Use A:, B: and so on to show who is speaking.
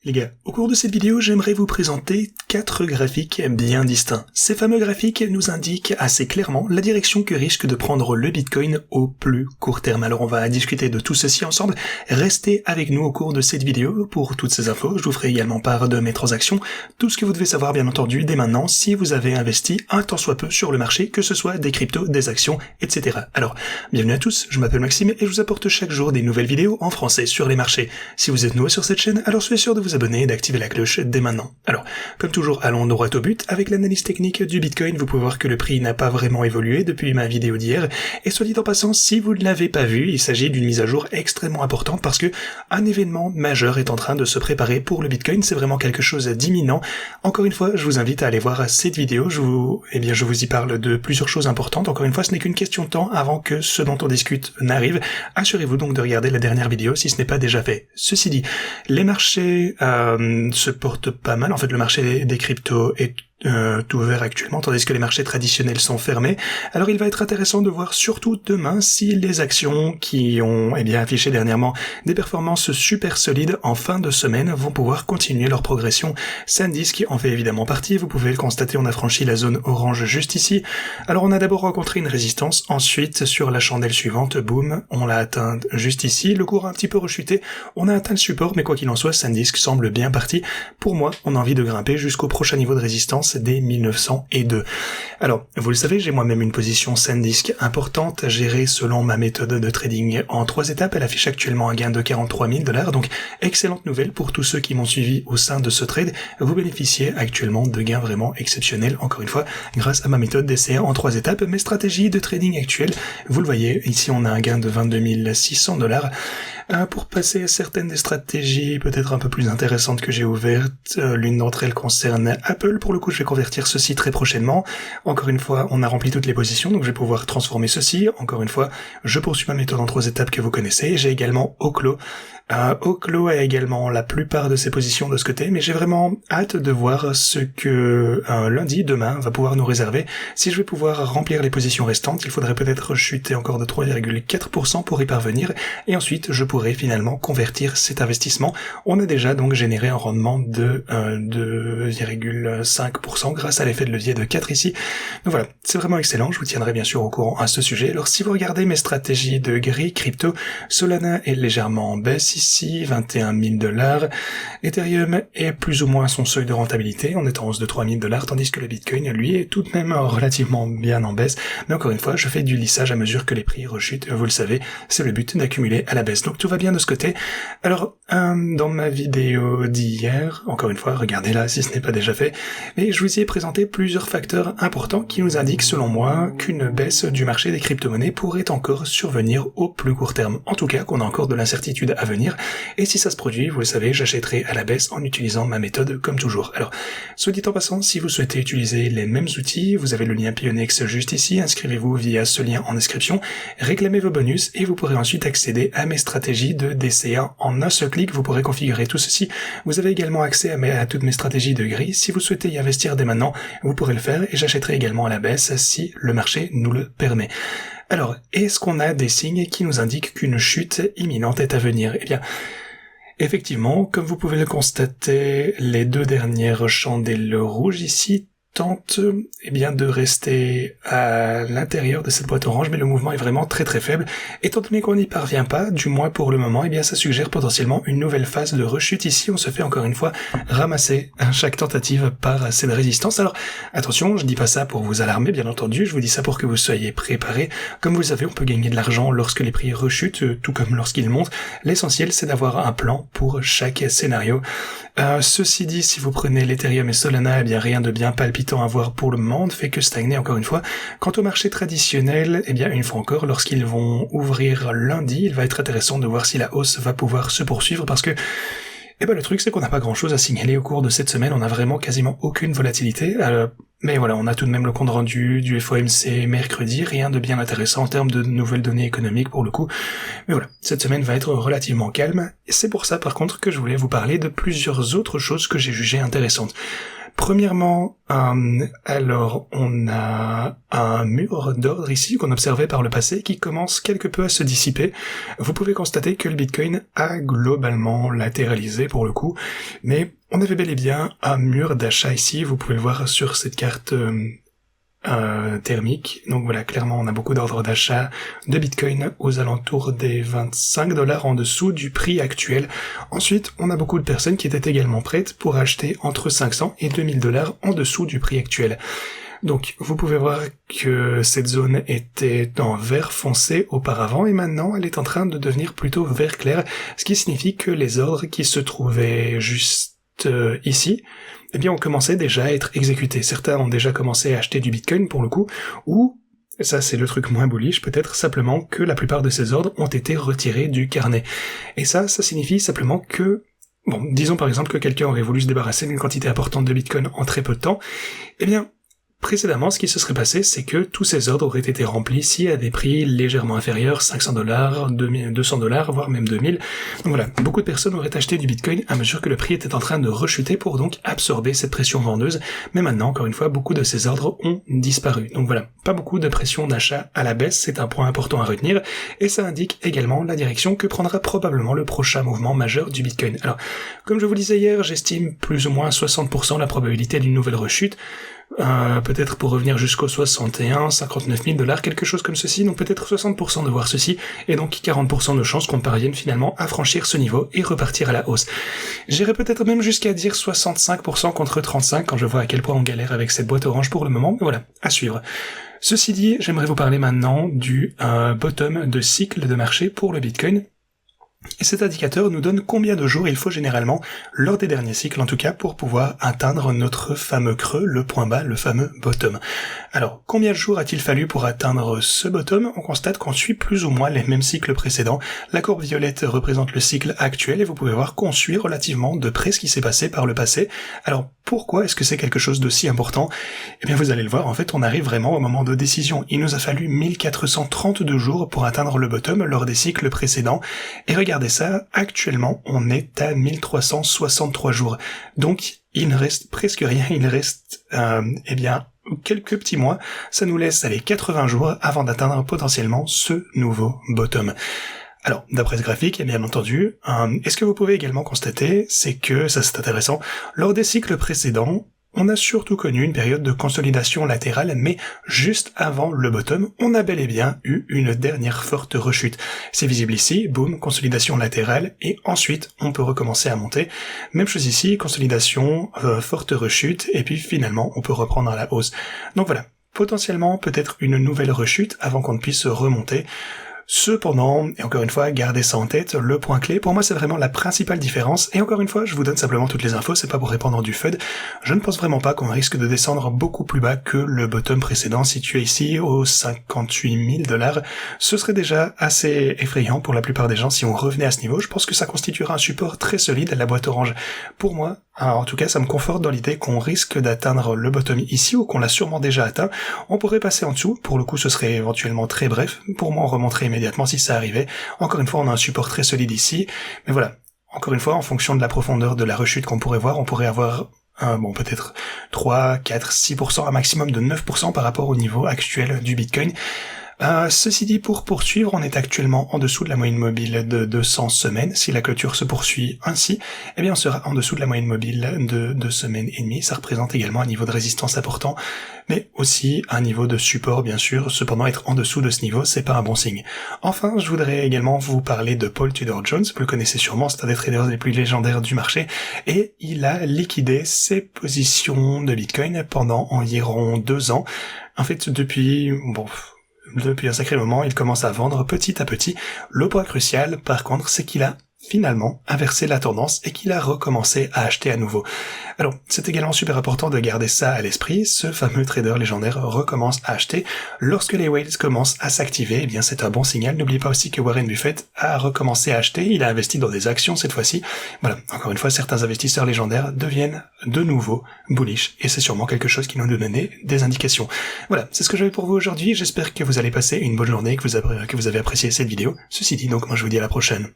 A: Les gars, au cours de cette vidéo, j'aimerais vous présenter 4 graphiques bien distincts. Ces fameux graphiques nous indiquent assez clairement la direction que risque de prendre le Bitcoin au plus court terme. Alors on va discuter de tout ceci ensemble. Restez avec nous au cours de cette vidéo pour toutes ces infos. Je vous ferai également part de mes transactions, tout ce que vous devez savoir bien entendu dès maintenant si vous avez investi un tant soit peu sur le marché, que ce soit des cryptos, des actions, etc. Alors, bienvenue à tous, je m'appelle Maxime et je vous apporte chaque jour des nouvelles vidéos en français sur les marchés. Si vous êtes nouveau sur cette chaîne, alors soyez sûr de vous abonner et d'activer la cloche dès maintenant. Alors, comme toujours, allons droit au but. Avec l'analyse technique du Bitcoin, vous pouvez voir que le prix n'a pas vraiment évolué depuis ma vidéo d'hier. Et soit dit en passant, si vous ne l'avez pas vu, il s'agit d'une mise à jour extrêmement importante parce que un événement majeur est en train de se préparer pour le Bitcoin. C'est vraiment quelque chose d'imminent. Encore une fois, je vous invite à aller voir cette vidéo. Je vous y parle de plusieurs choses importantes. Encore une fois, ce n'est qu'une question de temps avant que ce dont on discute n'arrive. Assurez-vous donc de regarder la dernière vidéo si ce n'est pas déjà fait. Ceci dit, les marchés se portent pas mal. En fait, le marché des cryptos est tout ouvert actuellement, tandis que les marchés traditionnels sont fermés. Alors il va être intéressant de voir surtout demain si les actions qui ont affiché dernièrement des performances super solides en fin de semaine vont pouvoir continuer leur progression. SanDisk en fait évidemment partie, vous pouvez le constater, on a franchi la zone orange juste ici. Alors on a d'abord rencontré une résistance, ensuite sur la chandelle suivante, boum, on l'a atteint juste ici, le cours a un petit peu rechuté, on a atteint le support, mais quoi qu'il en soit, SanDisk semble bien parti. Pour moi, on a envie de grimper jusqu'au prochain niveau de résistance des 1902. Alors, vous le savez, j'ai moi-même une position SanDisk importante, gérée selon ma méthode de trading en 3 étapes. Elle affiche actuellement un gain de 43 000 $, donc excellente nouvelle pour tous ceux qui m'ont suivi au sein de ce trade. Vous bénéficiez actuellement de gains vraiment exceptionnels, encore une fois, grâce à ma méthode d'essai en 3 étapes. Mes stratégies de trading actuelles, vous le voyez, ici on a un gain de 22 600 $. Pour passer à certaines des stratégies peut-être un peu plus intéressantes que j'ai ouvertes, l'une d'entre elles concerne Apple. Pour le coup, je vais convertir ceci très prochainement. Encore une fois, on a rempli toutes les positions, donc je vais pouvoir transformer ceci. Encore une fois, je poursuis ma méthode en 3 étapes que vous connaissez. J'ai également Oklo. Oklo a également la plupart de ses positions de ce côté, mais j'ai vraiment hâte de voir ce que lundi, demain, va pouvoir nous réserver. Si je vais pouvoir remplir les positions restantes, il faudrait peut-être chuter encore de 3,4% pour y parvenir, et ensuite je pourrai finalement convertir cet investissement. On a déjà donc généré un rendement de 2,5% grâce à l'effet de levier de 4 ici. Donc voilà, c'est vraiment excellent, je vous tiendrai bien sûr au courant à ce sujet. Alors si vous regardez mes stratégies de gris crypto, Solana est légèrement en baisse ici, 21 000 $. Ethereum est plus ou moins à son seuil de rentabilité, on est en hausse de 3 000 $, tandis que le Bitcoin, lui, est tout de même relativement bien en baisse. Mais encore une fois, je fais du lissage à mesure que les prix rechutent, vous le savez, c'est le but d'accumuler à la baisse. Donc tout va bien de ce côté. Alors, dans ma vidéo d'hier, encore une fois, regardez-la si ce n'est pas déjà fait, mais je vous y ai présenté plusieurs facteurs importants qui nous indiquent, selon moi, qu'une baisse du marché des crypto-monnaies pourrait encore survenir au plus court terme. En tout cas, qu'on a encore de l'incertitude à venir. Et si ça se produit, vous le savez, j'achèterai à la baisse en utilisant ma méthode comme toujours. Alors, soit dit en passant, si vous souhaitez utiliser les mêmes outils, vous avez le lien Pionex juste ici, inscrivez-vous via ce lien en description, réclamez vos bonus et vous pourrez ensuite accéder à mes stratégies de DCA en un seul clic, vous pourrez configurer tout ceci. Vous avez également accès à toutes mes stratégies de gris. Si vous souhaitez y investir dès maintenant, vous pourrez le faire et j'achèterai également à la baisse si le marché nous le permet. Alors, est-ce qu'on a des signes qui nous indiquent qu'une chute imminente est à venir? Eh bien, effectivement, comme vous pouvez le constater, les 2 dernières chandelles rouges ici tentent de rester à l'intérieur de cette boîte orange, mais le mouvement est vraiment très très faible. Étant donné qu'on n'y parvient pas, du moins pour le moment, ça suggère potentiellement une nouvelle phase de rechute ici. On se fait encore une fois ramasser à chaque tentative par cette résistance. Alors attention, je dis pas ça pour vous alarmer, bien entendu, je vous dis ça pour que vous soyez préparés. Comme vous le savez, on peut gagner de l'argent lorsque les prix rechutent, tout comme lorsqu'ils montent. L'essentiel, c'est d'avoir un plan pour chaque scénario. Ceci dit, si vous prenez l'Ethereum et Solana, rien de bien palpitant à voir pour le moment, ne fait que stagner encore une fois. Quant au marché traditionnel, une fois encore, lorsqu'ils vont ouvrir lundi, il va être intéressant de voir si la hausse va pouvoir se poursuivre parce que le truc c'est qu'on n'a pas grand chose à signaler au cours de cette semaine, on a vraiment quasiment aucune volatilité, mais voilà, on a tout de même le compte rendu du FOMC mercredi, rien de bien intéressant en termes de nouvelles données économiques pour le coup, mais voilà, cette semaine va être relativement calme, et c'est pour ça par contre que je voulais vous parler de plusieurs autres choses que j'ai jugées intéressantes. Premièrement, alors on a un mur d'ordre ici qu'on observait par le passé qui commence quelque peu à se dissiper. Vous pouvez constater que le Bitcoin a globalement latéralisé pour le coup, mais on avait bel et bien un mur d'achat ici, vous pouvez le voir sur cette carte thermique. Donc voilà, clairement on a beaucoup d'ordres d'achat de Bitcoin aux alentours des 25 $ en dessous du prix actuel. Ensuite, on a beaucoup de personnes qui étaient également prêtes pour acheter entre 500 et 2000 $ en dessous du prix actuel. Donc vous pouvez voir que cette zone était en vert foncé auparavant et maintenant elle est en train de devenir plutôt vert clair, ce qui signifie que les ordres qui se trouvaient juste ici, eh bien on commençait déjà à être exécutés. Certains ont déjà commencé à acheter du Bitcoin pour le coup, ou, ça c'est le truc moins bullish, peut-être simplement que la plupart de ces ordres ont été retirés du carnet. Et ça signifie simplement que, bon, disons par exemple que quelqu'un aurait voulu se débarrasser d'une quantité importante de Bitcoin en très peu de temps, eh bien, précédemment, ce qui se serait passé, c'est que tous ces ordres auraient été remplis ici à des prix légèrement inférieurs, 500 $, 200 $, voire même 2000. Donc voilà, beaucoup de personnes auraient acheté du Bitcoin à mesure que le prix était en train de rechuter pour donc absorber cette pression vendeuse. Mais maintenant, encore une fois, beaucoup de ces ordres ont disparu. Donc voilà, pas beaucoup de pression d'achat à la baisse, c'est un point important à retenir. Et ça indique également la direction que prendra probablement le prochain mouvement majeur du Bitcoin. Alors, comme je vous le disais hier, j'estime plus ou moins 60% la probabilité d'une nouvelle rechute. Peut-être pour revenir jusqu'aux 59 000 $, quelque chose comme ceci, donc peut-être 60% de voir ceci, et donc 40% de chances qu'on parvienne finalement à franchir ce niveau et repartir à la hausse. J'irais peut-être même jusqu'à dire 65% contre 35% quand je vois à quel point on galère avec cette boîte orange pour le moment, mais voilà, à suivre. Ceci dit, j'aimerais vous parler maintenant du bottom de cycle de marché pour le Bitcoin. Et cet indicateur nous donne combien de jours il faut généralement, lors des derniers cycles en tout cas, pour pouvoir atteindre notre fameux creux, le point bas, le fameux bottom. Alors, combien de jours a-t-il fallu pour atteindre ce bottom? On constate qu'on suit plus ou moins les mêmes cycles précédents. La courbe violette représente le cycle actuel et vous pouvez voir qu'on suit relativement de près ce qui s'est passé par le passé. Alors, pourquoi est-ce que c'est quelque chose d'aussi important? Eh bien, vous allez le voir, en fait, on arrive vraiment au moment de décision. Il nous a fallu 1432 jours pour atteindre le bottom lors des cycles précédents. Et regardez ça, actuellement, on est à 1363 jours. Donc, il ne reste presque rien, il reste, eh bien, quelques petits mois. Ça nous laisse aller 80 jours avant d'atteindre potentiellement ce nouveau bottom. Alors, d'après ce graphique, bien entendu, et ce que vous pouvez également constater, c'est que, ça c'est intéressant, lors des cycles précédents, on a surtout connu une période de consolidation latérale, mais juste avant le bottom, on a bel et bien eu une dernière forte rechute. C'est visible ici, boum, consolidation latérale, et ensuite on peut recommencer à monter. Même chose ici, consolidation, forte rechute, et puis finalement on peut reprendre à la hausse. Donc voilà, potentiellement peut-être une nouvelle rechute avant qu'on ne puisse remonter. Cependant, et encore une fois, gardez ça en tête, le point clé, pour moi c'est vraiment la principale différence, et encore une fois, je vous donne simplement toutes les infos, c'est pas pour répandre du FUD, je ne pense vraiment pas qu'on risque de descendre beaucoup plus bas que le bottom précédent situé ici aux 58 000 $. Ce serait déjà assez effrayant pour la plupart des gens si on revenait à ce niveau. Je pense que ça constituera un support très solide à la boîte orange. Pour moi, en tout cas, ça me conforte dans l'idée qu'on risque d'atteindre le bottom ici, ou qu'on l'a sûrement déjà atteint. On pourrait passer en dessous, pour le coup ce serait éventuellement très bref, pour moi on remonterait immédiatement si ça arrivait. Encore une fois, on a un support très solide ici, mais voilà, encore une fois, en fonction de la profondeur de la rechute qu'on pourrait voir, on pourrait avoir peut-être 3, 4, 6%, un maximum de 9% par rapport au niveau actuel du Bitcoin. Ceci dit, pour poursuivre, on est actuellement en dessous de la moyenne mobile de 200 semaines. Si la clôture se poursuit ainsi, eh bien on sera en dessous de la moyenne mobile de 2 semaines et demie. Ça représente également un niveau de résistance important, mais aussi un niveau de support, bien sûr. Cependant, être en dessous de ce niveau, c'est pas un bon signe. Enfin, je voudrais également vous parler de Paul Tudor Jones. Vous le connaissez sûrement, c'est un des traders les plus légendaires du marché, et il a liquidé ses positions de Bitcoin pendant environ 2 ans. En fait, depuis un sacré moment, il commence à vendre petit à petit. Le point crucial, par contre, c'est qu'il a finalement inversé la tendance et qu'il a recommencé à acheter à nouveau. Alors, c'est également super important de garder ça à l'esprit. Ce fameux trader légendaire recommence à acheter. Lorsque les whales commencent à s'activer, eh bien c'est un bon signal. N'oubliez pas aussi que Warren Buffett a recommencé à acheter. Il a investi dans des actions cette fois-ci. Voilà, encore une fois, certains investisseurs légendaires deviennent de nouveau bullish, et c'est sûrement quelque chose qui nous donne des indications. Voilà, c'est ce que j'avais pour vous aujourd'hui. J'espère que vous allez passer une bonne journée, que vous avez apprécié cette vidéo. Ceci dit, donc moi je vous dis à la prochaine.